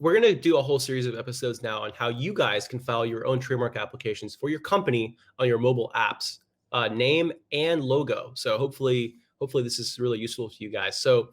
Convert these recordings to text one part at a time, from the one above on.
we're going to do a whole series of episodes now on how you guys can file your own trademark applications for your company on your mobile apps, name and logo. So hopefully this is really useful to you guys. So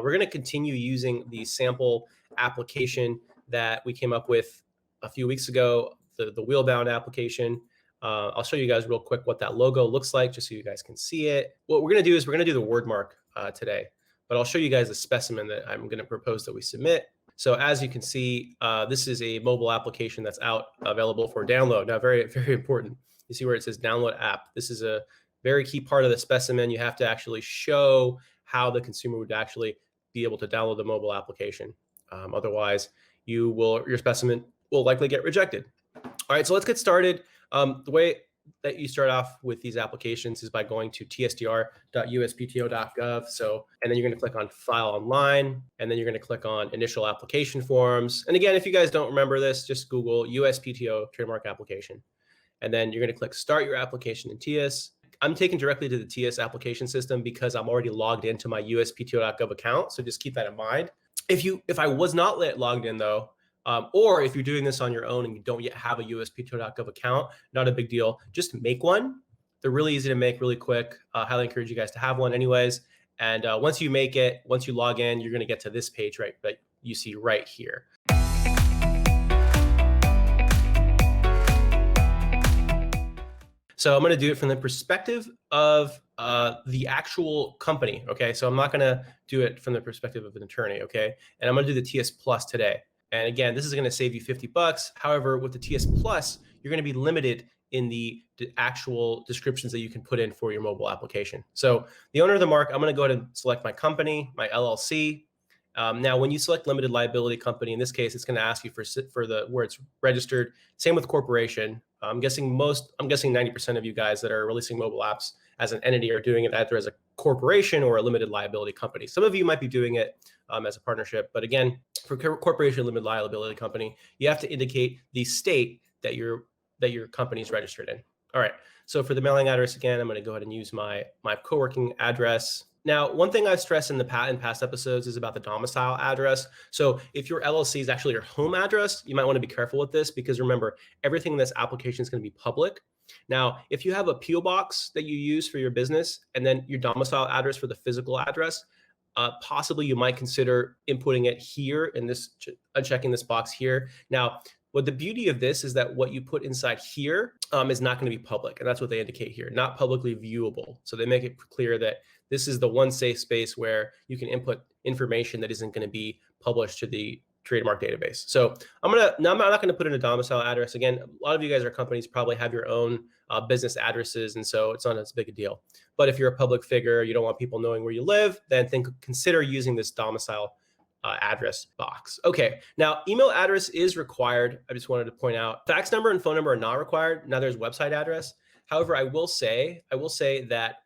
we're going to continue using the sample application that we came up with a few weeks ago, the wheel-bound application. I'll show you guys real quick what that logo looks like, just so you guys can see it. What we're going to do is we're going to do the word mark today, but I'll show you guys the specimen that I'm going to propose that we submit. So as you can see, this is a mobile application that's out available for download. Now, very, very important. You see where it says download app. This is a very key part of the specimen. You have to actually show how the consumer would actually be able to download the mobile application. Otherwise, your specimen will likely get rejected. All right, so let's get started. The way that you start off with these applications is by going to tsdr.uspto.gov. And then you're going to click on File Online, and then you're going to click on Initial Application Forms. And again, if you guys don't remember this, just Google USPTO trademark application. And then you're going to click Start Your Application in TEAS. I'm taken directly to the TEAS application system because I'm already logged into my uspto.gov account. So just keep that in mind. If I was not logged in though, or if you're doing this on your own and you don't yet have a uspto.gov account, not a big deal. Just make one. They're really easy to make, really quick. Highly encourage you guys to have one anyways. And once you make it, once you log in, you're going to get to this page that you see right here. So I'm going to do it from the perspective of the actual company. Okay, so I'm not going to do it from the perspective of an attorney. Okay, and I'm going to do the TEAS Plus today. And again, this is going to save you $50. However, with the TEAS Plus, you're going to be limited in the actual descriptions that you can put in for your mobile application. So the owner of the mark, I'm going to go ahead and select my company, my LLC. Now, when you select limited liability company, in this case, it's going to ask you for where it's registered. Same with corporation. I'm guessing 90% of you guys that are releasing mobile apps as an entity are doing it either as a corporation or a limited liability company. Some of you might be doing it as a partnership, but again, for corporation limited liability company, you have to indicate the state that your company is registered in. All right. So for the mailing address, again, I'm going to go ahead and use my co-working address. Now, one thing I've stressed in past episodes is about the domicile address. So if your LLC is actually your home address, you might want to be careful with this because remember, everything in this application is going to be public. Now, if you have a PO box that you use for your business and then your domicile address for the physical address, possibly you might consider inputting it here in this, unchecking this box here. Now, what the beauty of this is that what you put inside here is not going to be public. And that's what they indicate here, not publicly viewable. So they make it clear that this is the one safe space where you can input information that isn't going to be published to the trademark database. So I'm not going to put in a domicile address. Again, a lot of you guys are companies, probably have your own business addresses. And so it's not as big a deal. But if you're a public figure, you don't want people knowing where you live, then consider using this domicile address box. Okay, now email address is required. I just wanted to point out fax number and phone number are not required. Now there's website address. However, I will say that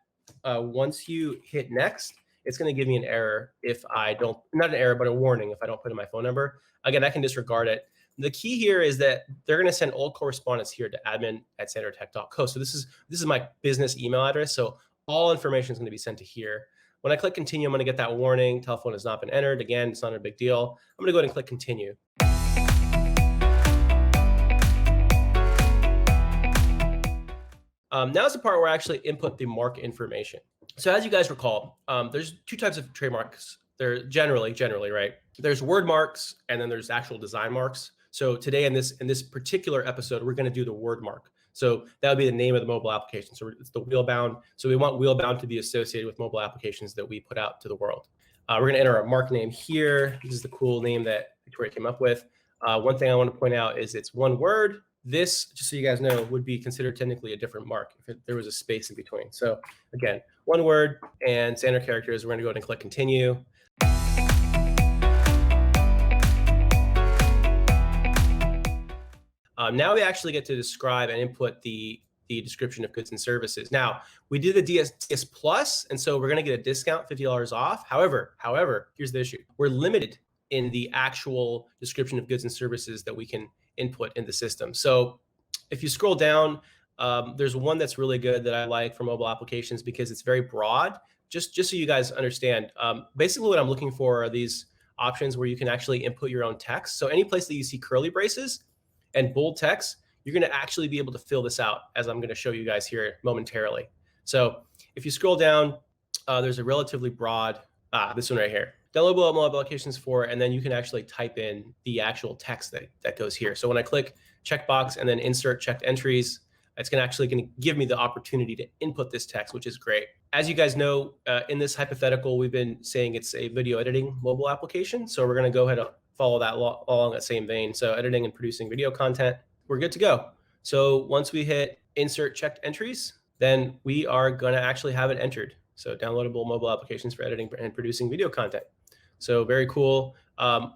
once you hit next, it's going to give me an error if I don't, not an error, but a warning if I don't put in my phone number. Again, I can disregard it. The key here is that they're going to send all correspondence here to admin@standardtech.co. So this is my business email address. So all information is going to be sent to here. When I click continue, I'm going to get that warning. Telephone has not been entered. Again, it's not a big deal. I'm going to go ahead and click continue. Now is the part where I actually input the mark information. So as you guys recall, there's two types of trademarks. They're generally, right? There's word marks and then there's actual design marks. So today in this particular episode, we're going to do the word mark. So that would be the name of the mobile application. So it's the wheel-bound. So we want wheel-bound to be associated with mobile applications that we put out to the world. We're going to enter our mark name here. This is the cool name that Victoria came up with. One thing I want to point out is it's one word. This, just so you guys know, would be considered technically a different mark if there was a space in between. So again, one word and standard characters. We're going to go ahead and click continue. Now we actually get to describe and input the description of goods and services. Now, we did the TEAS Plus, and so we're going to get a discount, $50 off. However, here's the issue. We're limited in the actual description of goods and services that we can input in the system. So If you scroll down, there's one that's really good that I like for mobile applications because it's very broad. Just so you guys understand, basically what I'm looking for are these options where you can actually input your own text. So any place that you see curly braces and bold text, you're going to actually be able to fill this out, as I'm going to show you guys here momentarily. So if you scroll down, there's a relatively broad, this one right here, downloadable mobile applications for, and then you can actually type in the actual text that goes here. So when I click checkbox and then insert checked entries, it's actually going to give me the opportunity to input this text, which is great. As you guys know, in this hypothetical, we've been saying it's a video editing mobile application. So we're going to go ahead and follow that along that same vein. So editing and producing video content, we're good to go. So once we hit insert checked entries, then we are going to actually have it entered. So downloadable mobile applications for editing and producing video content. So very cool.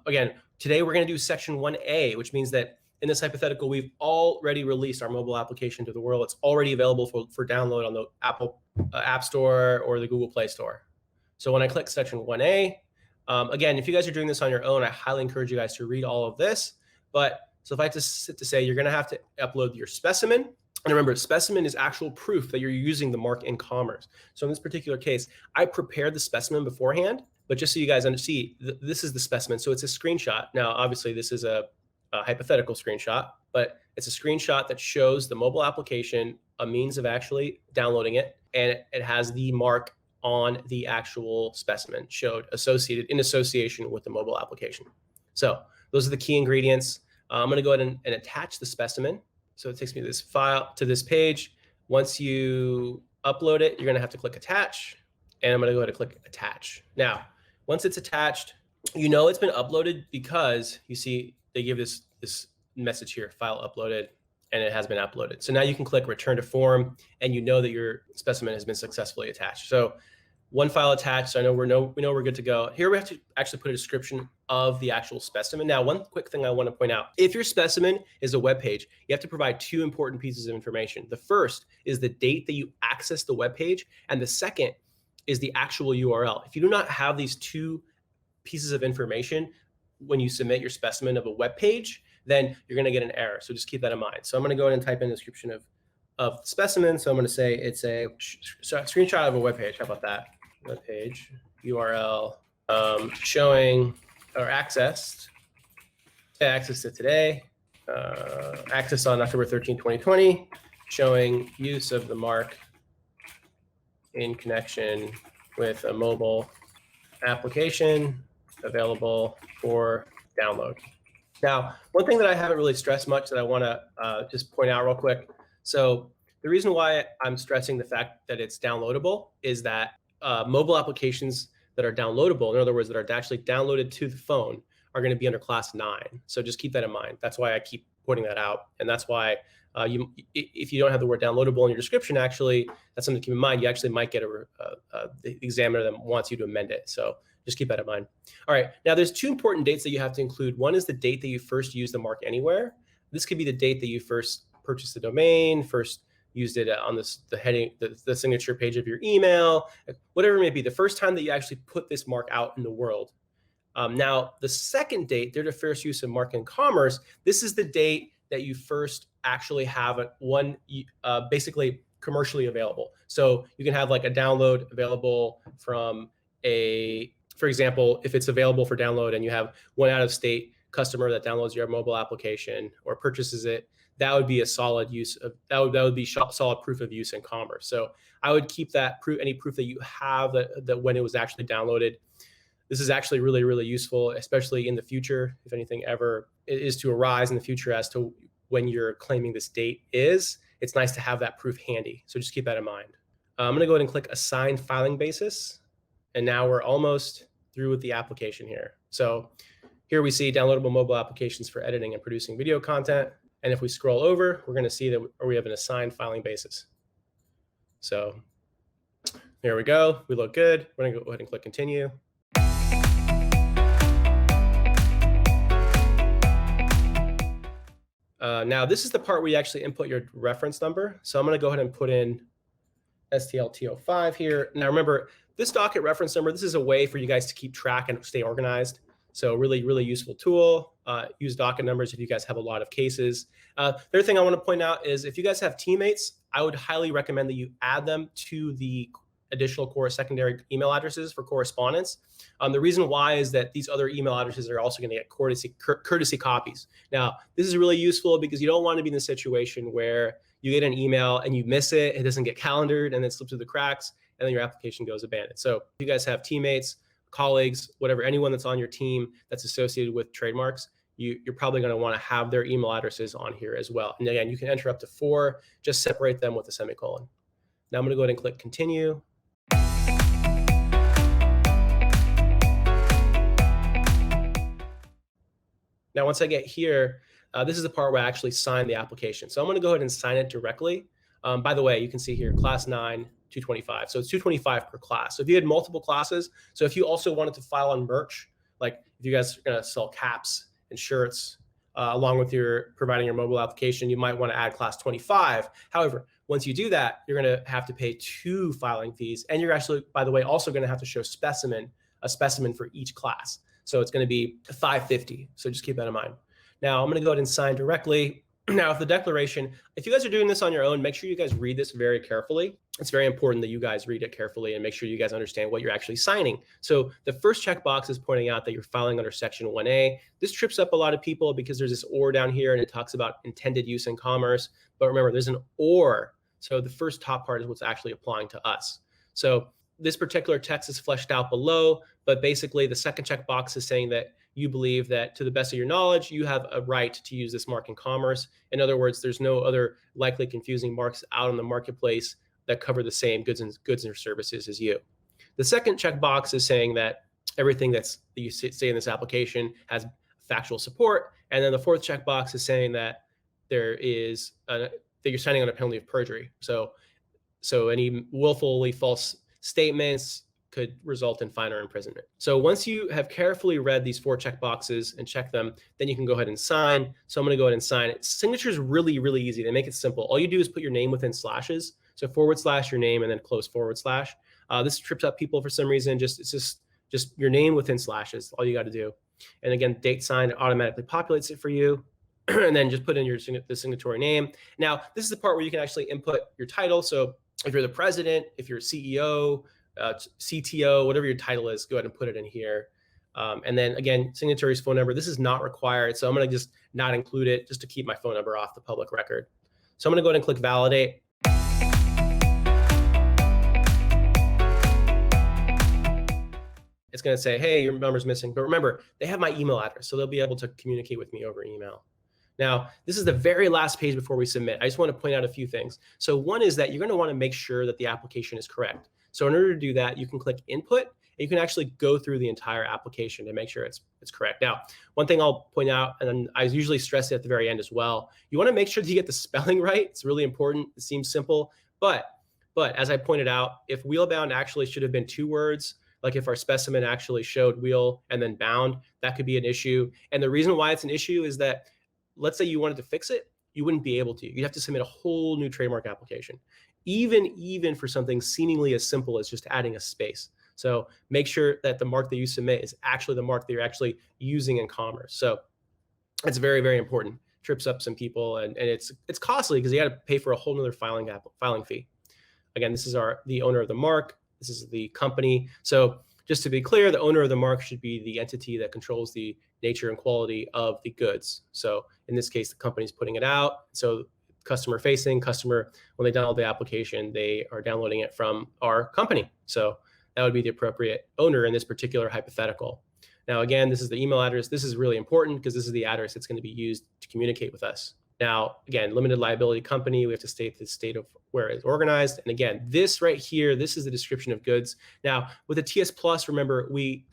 Again, today we're going to do section 1A, which means that in this hypothetical, we've already released our mobile application to the world. It's already available for download on the Apple App Store or the Google Play Store. So when I click section 1A, again, if you guys are doing this on your own, I highly encourage you guys to read all of this. But so if I just to say, you're going to have to upload your specimen. And remember, specimen is actual proof that you're using the mark in commerce. So in this particular case, I prepared the specimen beforehand, but just so you guys see, this is the specimen. So it's a screenshot. Now, obviously, this is a hypothetical screenshot, but it's a screenshot that shows the mobile application, a means of actually downloading it, and it has the mark on the actual specimen associated in association with the mobile application. So those are the key ingredients. I'm going to go ahead and attach the specimen. So it takes me this file to this page. Once you upload it, you're going to have to click attach, and I'm going to go ahead and click attach. Now, once it's attached, you know it's been uploaded because you see they give this message here, file uploaded, and it has been uploaded. So now you can click return to form, and you know that your specimen has been successfully attached. So one file attached, so we know we're good to go. Here we have to actually put a description of the actual specimen. Now, one quick thing I want to point out, if your specimen is a web page, you have to provide two important pieces of information. The first is the date that you access the web page, and the second is the actual URL. If you do not have these two pieces of information when you submit your specimen of a web page, then you're going to get an error. So just keep that in mind. So I'm going to go ahead and type in a description of specimen. So I'm going to say it's a screenshot of a web page. How about that? Web page URL showing or accessed to today, accessed on October 13, 2020, showing use of the mark in connection with a mobile application available for download. Now, one thing that I haven't really stressed much that I want to just point out real quick. So the reason why I'm stressing the fact that it's downloadable is that mobile applications that are downloadable, in other words, that are actually downloaded to the phone, are going to be under class 9. So just keep that in mind. That's why I keep pointing that out. And that's why if you don't have the word downloadable in your description, actually, that's something to keep in mind. You actually might get the examiner that wants you to amend it. So just keep that in mind. All right. Now, there's two important dates that you have to include. One is the date that you first used the mark anywhere. This could be the date that you first purchased the domain, first used it on the heading, the signature page of your email, whatever it may be, the first time that you actually put this mark out in the world. Now, the second date, the first use of mark in commerce, this is the date that you first actually have one basically commercially available. So you can have like a download available from for example, if it's available for download and you have one out-of-state customer that downloads your mobile application or purchases it, that would be a solid use of that would be solid proof of use in commerce. So I would keep that any proof that you have that when it was actually downloaded. This is actually really, really useful, especially in the future, if anything ever is to arise in the future as to when you're claiming this date is. It's nice to have that proof handy. So just keep that in mind. I'm going to go ahead and click assign filing basis. And now we're almost through with the application here. So here we see downloadable mobile applications for editing and producing video content. And if we scroll over, we're going to see that we have an assigned filing basis. So there we go. We look good. We're going to go ahead and click continue. Now, this is the part where you actually input your reference number. So I'm going to go ahead and put in STLT05 here. Now, remember, this docket reference number, this is a way for you guys to keep track and stay organized. So really, really useful tool. Use docket numbers if you guys have a lot of cases. The other thing I want to point out is if you guys have teammates, I would highly recommend that you add them to the additional core secondary email addresses for correspondence. The reason why is that these other email addresses are also going to get courtesy copies. Now, this is really useful because you don't want to be in the situation where you get an email and you miss it, it doesn't get calendared, and then slips through the cracks, and then your application goes abandoned. So if you guys have teammates, colleagues, whatever, anyone that's on your team that's associated with trademarks, you're probably going to want to have their email addresses on here as well. And again, you can enter up to 4, just separate them with a semicolon. Now I'm going to go ahead and click continue. Now, once I get here, this is the part where I actually sign the application. So I'm going to go ahead and sign it directly. By the way, you can see here, class 9, 225. So it's 225 per class. So if you had multiple classes, so if you also wanted to file on merch, like if you guys are going to sell caps and shirts, along with your providing your mobile application, you might want to add class 25. However, once you do that, you're going to have to pay 2 filing fees. And you're actually, by the way, also going to have to show a specimen for each class. So it's going to be $550. So just keep that in mind. Now I'm going to go ahead and sign directly. Now, if the declaration, if you guys are doing this on your own, make sure you guys read this very carefully. It's very important that you guys read it carefully and make sure you guys understand what you're actually signing. So the first checkbox is pointing out that you're filing under section 1A. This trips up a lot of people because there's this or down here and it talks about intended use in commerce. But remember, there's an or. So the first top part is what's actually applying to us. So this particular text is fleshed out below, but basically the second checkbox is saying that you believe that to the best of your knowledge, you have a right to use this mark in commerce. In other words, there's no other likely confusing marks out in the marketplace that cover the same goods and services as you. The second checkbox is saying that everything that you say in this application has factual support. And then the fourth checkbox is saying that that you're signing on a penalty of perjury. So any willfully false statements could result in fine or imprisonment. So once you have carefully read these 4 checkboxes and check them, then you can go ahead and sign. So I'm going to go ahead and sign it. Signature is really, really easy. They make it simple. All you do is put your name within slashes. So / your name and then close /. This trips up people for some reason. It's just your name within slashes. All you got to do. And again, date sign, it automatically populates it for you. And then just put in the signatory name. Now, this is the part where you can actually input your title. So if you're the president, if you're a CEO, CTO, whatever your title is, go ahead and put it in here. And then again, signatory's phone number. This is not required. So I'm going to just not include it just to keep my phone number off the public record. So I'm going to go ahead and click validate. It's going to say, hey, your number's missing. But remember, they have my email address, so they'll be able to communicate with me over email. Now, this is the very last page before we submit. I just want to point out a few things. So one is that you're going to want to make sure that the application is correct. So in order to do that, you can click input, and you can actually go through the entire application to make sure it's correct. Now, one thing I'll point out, and I usually stress it at the very end as well, you want to make sure that you get the spelling right. It's really important. It seems simple, but as I pointed out, if wheelbound actually should have been 2 words, like if our specimen actually showed wheel and then bound, that could be an issue. And the reason why it's an issue is that, let's say you wanted to fix it, you wouldn't be able to. You'd have to submit a whole new trademark application, even for something seemingly as simple as just adding a space. So make sure that the mark that you submit is actually the mark that you're actually using in commerce. So it's very, very important. Trips up some people, and it's costly because you got to pay for a whole nother filing fee. Again, this is the owner of the mark. This is the company. So just to be clear, the owner of the mark should be the entity that controls the nature and quality of the goods. So in this case, the company's putting it out. So customer, when they download the application, they are downloading it from our company. So that would be the appropriate owner in this particular hypothetical. Now, again, this is the email address. This is really important because this is the address that's going to be used to communicate with us. Now, again, limited liability company, we have to state the state of where it's organized. And again, this right here, this is the description of goods. Now, with a TEAS Plus, remember, we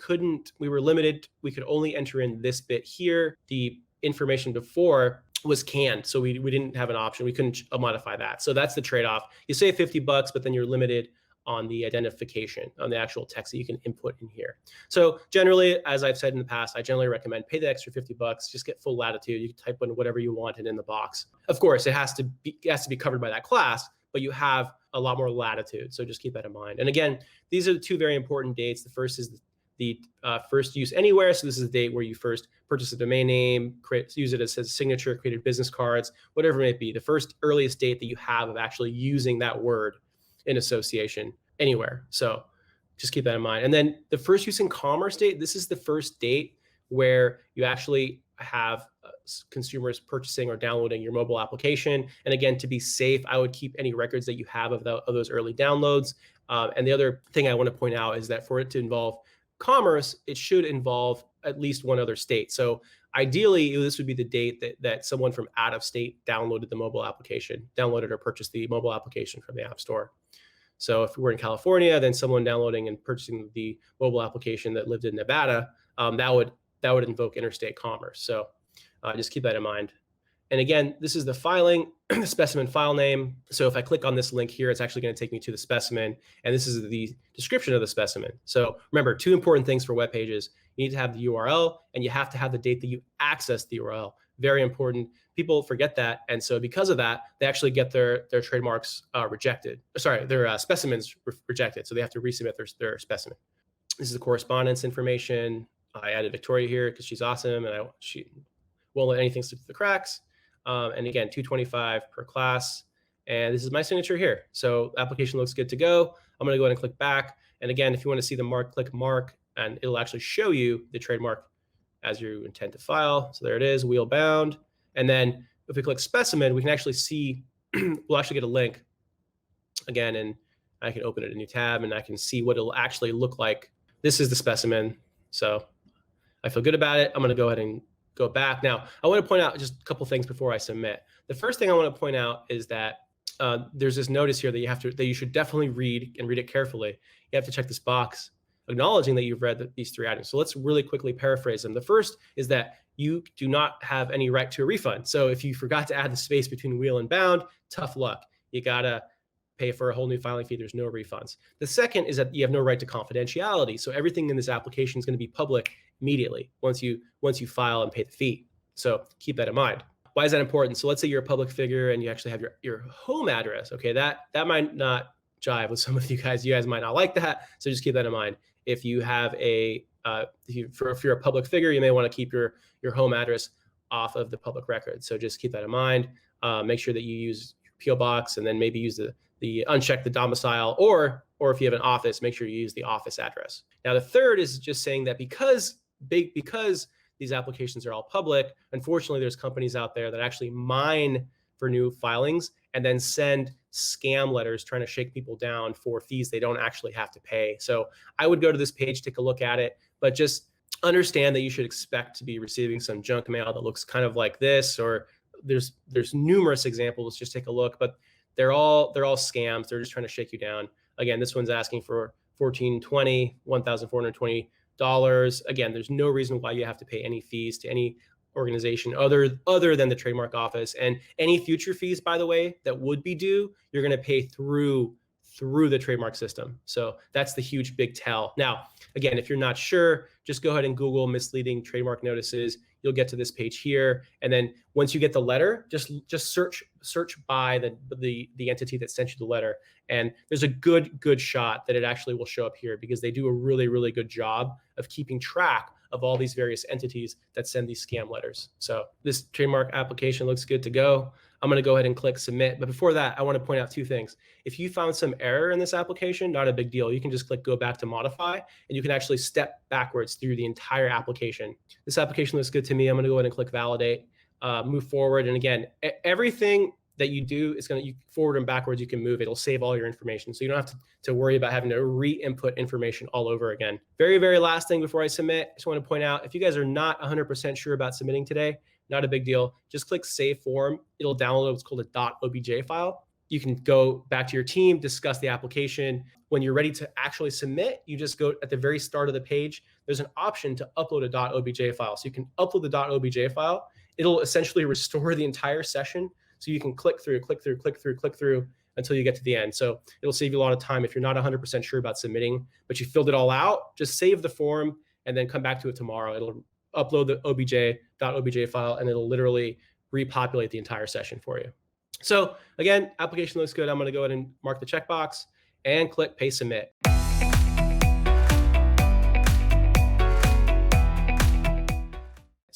were limited. We could only enter in this bit here. The information before was canned, so we didn't have an option. We couldn't modify that. So that's the trade-off. You save $50, but then you're limited on the identification, on the actual text that you can input in here. So generally, as I've said in the past, I generally recommend pay the extra $50, just get full latitude. You can type in whatever you want in the box. Of course, it has to be covered by that class, but you have a lot more latitude. So just keep that in mind. And again, these are the 2 very important dates. The first is the first use anywhere. So this is the date where you first purchased a domain name, use it as a signature, created business cards, whatever it may be. The first earliest date that you have of actually using that word in association anywhere. So just keep that in mind. And then the first use in commerce date, this is the first date where you actually have consumers purchasing or downloading your mobile application. And again, to be safe, I would keep any records that you have of those early downloads. And the other thing I want to point out is that for it to involve commerce, it should involve at least one other state. So ideally, this would be the date that someone from out of state downloaded the mobile application, downloaded or purchased the mobile application from the App Store. So if we're in California, then someone downloading and purchasing the mobile application that lived in Nevada, that would invoke interstate commerce. So just keep that in mind. And again, this is the filing, the specimen file name. So if I click on this link here, it's actually going to take me to the specimen. And this is the description of the specimen. So remember, 2 important things for web pages. You need to have the URL, and you have to have the date that you access the URL. Very important. People forget that. And so because of that, they actually get their trademarks rejected. Sorry, their specimens rejected. So they have to resubmit their specimen. This is the correspondence information. I added Victoria here because she's awesome, and she won't let anything slip through the cracks. And again, $225 per class. And this is my signature here. So application looks good to go. I'm going to go ahead and click back. And again, if you want to see the mark, click mark, and it'll actually show you the trademark as you intend to file. So there it is, wheel bound. And then if we click specimen, we can actually see, we'll actually get a link again, and I can open it in a new tab, and I can see what it'll actually look like. This is the specimen. So I feel good about it. I'm going to go ahead and go back. Now, I want to point out just a couple things before I submit. The first thing I want to point out is that there's this notice here that you should definitely read, and read it carefully. You have to check this box acknowledging that you've read these 3 items. So let's really quickly paraphrase them. The first is that you do not have any right to a refund. So if you forgot to add the space between wheel and bound, tough luck. You gotta pay for a whole new filing fee. There's no refunds. The second is that you have no right to confidentiality. So everything in this application is going to be public immediately once you file and pay the fee. So keep that in mind. Why is that important? So let's say you're a public figure and you actually have your home address. Okay, that might not jive with some of you guys. You guys might not like that. So just keep that in mind. If you have if you're a public figure, you may want to keep your home address off of the public record. So just keep that in mind. Make sure that you use your PO box, and then maybe use the uncheck the domicile, or if you have an office, make sure you use the office address. Now, the third is just saying that because these applications are all public, unfortunately, there's companies out there that actually mine for new filings and then send scam letters trying to shake people down for fees they don't actually have to pay. So I would go to this page, take a look at it, but just understand that you should expect to be receiving some junk mail that looks kind of like this, or there's numerous examples. Just take a look, but they're all scams. They're just trying to shake you down. Again, this one's asking for $1,420. Again, there's no reason why you have to pay any fees to any organization other than the trademark office. And any future fees, by the way, that would be due, you're going to pay through the trademark system. So that's the huge big tell. Now, again, if you're not sure, just go ahead and Google misleading trademark notices. You'll get to this page here. And then once you get the letter, just search by the entity that sent you the letter. And there's a good shot that it actually will show up here, because they do a really, really good job of keeping track of all these various entities that send these scam letters. So this trademark application looks good to go. I'm going to go ahead and click submit. But before that, I want to point out 2 things. If you found some error in this application, not a big deal. You can just click go back to modify, and you can actually step backwards through the entire application. This application looks good to me. I'm going to go ahead and click validate, move forward. And again, everything that you do is going to, forward and backwards, you can move. It'll save all your information. So you don't have to worry about having to re-input information all over again. Very, very last thing before I submit, I just want to point out, if you guys are not 100% sure about submitting today, not a big deal. Just click save form. It'll download what's called a .obj file. You can go back to your team, discuss the application. When you're ready to actually submit, you just go at the very start of the page. There's an option to upload a .obj file. So you can upload the .obj file. It'll essentially restore the entire session. So you can click through until you get to the end. So it'll save you a lot of time if you're not 100% sure about submitting, but you filled it all out. Just save the form and then come back to it tomorrow. It'll upload the .obj file, and it'll literally repopulate the entire session for you. So again, application looks good. I'm going to go ahead and mark the checkbox and click pay submit.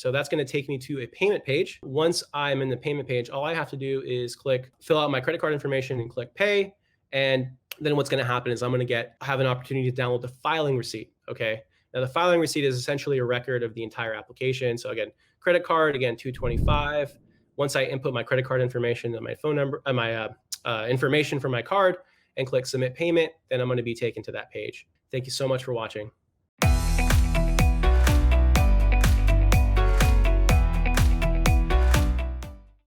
So that's going to take me to a payment page. Once I'm in the payment page, all I have to do is fill out my credit card information and click pay. And then what's going to happen is I'm going to have an opportunity to download the filing receipt. Okay. Now the filing receipt is essentially a record of the entire application. So again, credit card, again, 225. Once I input my credit card information and my phone number, my information for my card and click submit payment, then I'm going to be taken to that page. Thank you so much for watching.